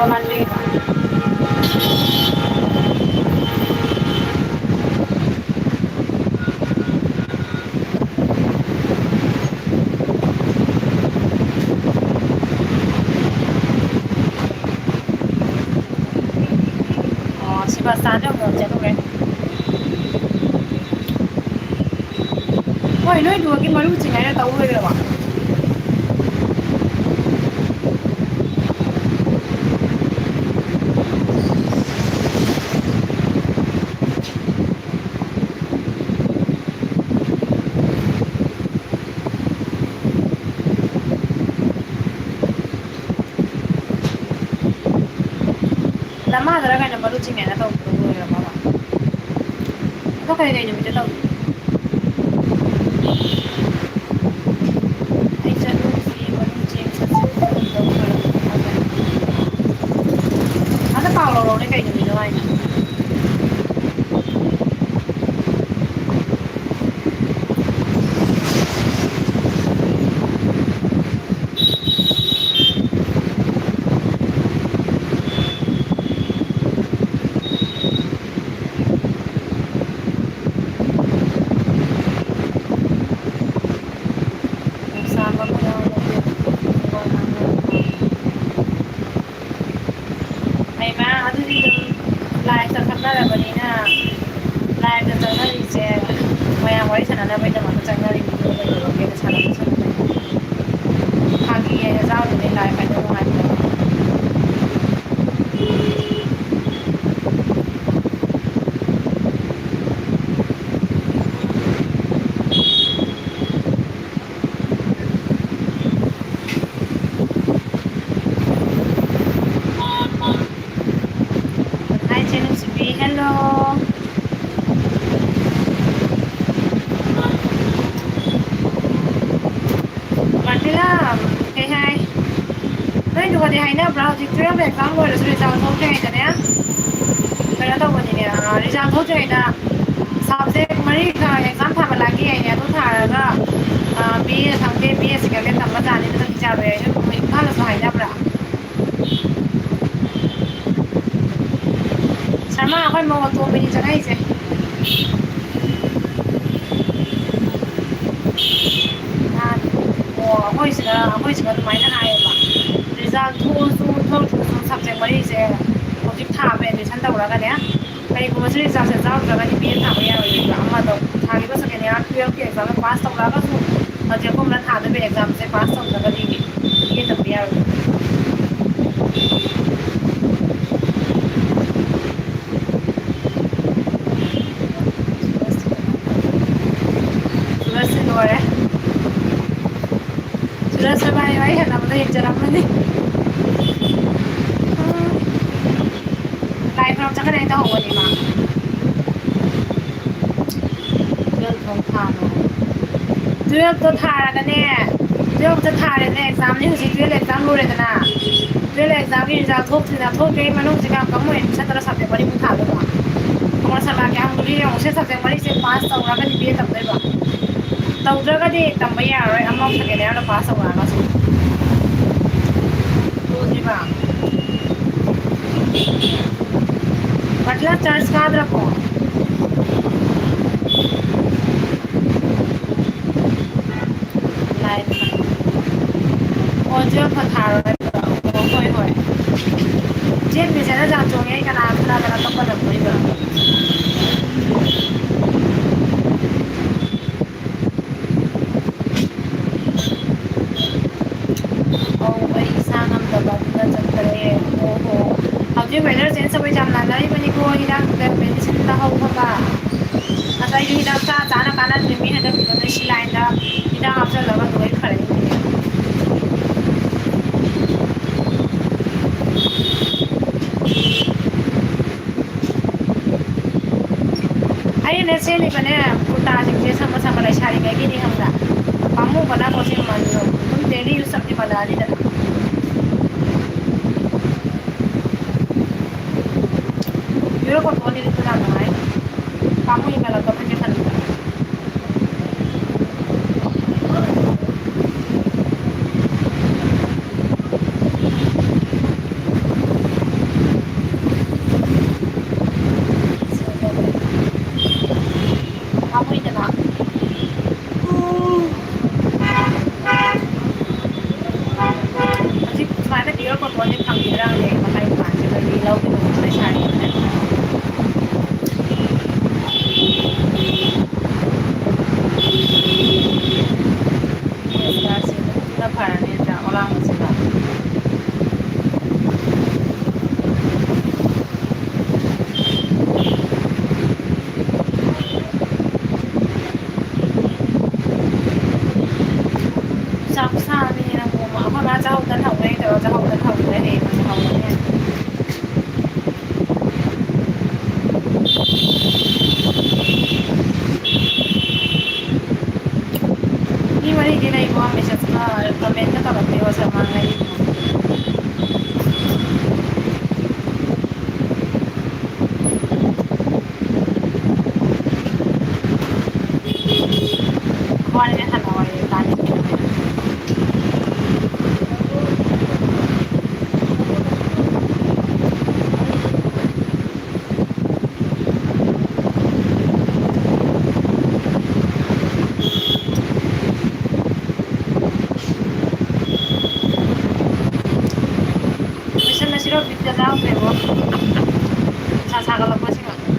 ประมาณนี้อ๋อชิบะซานเดี๋ยวเจะรู้ไหมโอ้ยน้อยดูกินมาลูกจริงไงเนี่ยเต้าเลยว่ะแล้วมาแต่ละกันเนี่ยมาลูกจริงไงเนี่ยเต้าเลยว่ะก็ใครๆเนี่ยมันจะเต้าไอ้เจ้าลูกฟีมาลูกจริงสักสิบคนเต้าเลยถ้าจะเป่าเราได้ไงเนี่ยมีอะไรเนี่ยสามวันเราไอ้มาเขาจะดีดูลายจะทำได้แบบนี้นะลายจะเจอหน้าดีเจไม่เอาไว้ฉะนั้นแล้วไม่จะมาจะเจอหน้าดีเจไปดูโอเคจะฉันจะฉันทางที่จะเจ้าอยู่ในลายไปดูงานให้เจนสิบีฮัลโหลวันที่ล่าเฮ้ยไฮเฮ้ยดูวันที่ไฮเนี่ยเราจะเตรียมแบบฟังก่อนแล้วสุดท้ายเราจะให้กันเนี่ยเป็นตัววันนี้เนี่ยดิฉันเขาจะให้นะ subject มารีค่ะ exam ทำอะไรกี่เนี่ยต้องถ่ายแล้วก็BA ทำ BA สิ่งเรียนทำมาจากนี้ต้องจ่ายเลยไม่พลาดเลยสมัยนี้ปะฉันมาค่อยมองตัวไปดีจะได้สินั่นโอ้ค่อยสิทำไมน่าอายปะ result ทู subject มารีสิผมจะถามไปดิฉันตัวแล้วกันเนี่ยไปกูมาซื้อ result เสร็จแล้วแล้วก็ที่ BA ถามไปยังอีกอ่ะมาตัวทางนี้ก็สแกนเนี่ยเพื่อเกี่ยวกับ pass ตรงแล้วก็ถูกเราจะก้มแล้วถามด้วยเป็น exam เสร็จ pass ตรงแล้วก็ที่ BA จะเปลี่ยนsudah sabay ay hanap na yung jarap man eh live เราจะคะแนนต่อวันนี้มาเรื่องของทางเรื่องตัวทากันเนี่ยเรื่องจะทาเลยใน exam นี่คือเรื่อง exam รู้เลยนะเรื่อง exam ที่จะทุบถึงจะทุบเกมมันต้องจะการก็ไม่ใช่ตัวสับเด็กวันนี้มึงถามเลยว่าของเราสบายแกงตัวนี้ของเช่นสับเด็กวันนี้เซฟพาสตรงแล้วก็จะเบี้ยตับได้ป่ะตรงเรื่องก็ดีตับไม่ยากเลยอันมองสแกนแล้วเราพาสตรงแล้วก็สุดดูสิป่ะPatla charge card रखो light और जो पथार वो होय जेन में से ना जान जोंगे का नाम ना तो पता नहीं बा ओ भाई सांगम दबा ना चक्करे ओहोเอาที่เวลาเซนสบายจำนานแล้ววันนี้กูที่ดังแบบเป็นสิ่งที่เขาเข้ามาอาศัยที่ดังจ้าจ้านักการนั้นมีให้ได้เป็นสิ่งไลน์นะที่ดังอัพเสร็จแล้วก็ตัวเองขายไอ้เนี่ยเส้นนี่เป็นเนี่ยกูตาจริงๆสมมติทำอะไรชาลิเมกี้นี่ทำละปั๊มมูปนาโคชิมันอยู่คุณเดลี่ยูสับที่มาดาลีนะยูโรคนตัวนี้ตัวนั้นไหมปั๊มมูยังไงเราต้องเป็นยังไง ใช้เนี่ยla paraneta o la música sắp xa đi là mùa mà con đã cho học tấn học đây rồi cho học tấn học đấy thì mình học đấy nha nhưng mà đi cái này qua mình sẽ comment cho các bạn biết và sẽ mang lại qua đây thành hỏi tại Bisa nasi roti kita tahu deh, Bu. Saya kalau masih nggak.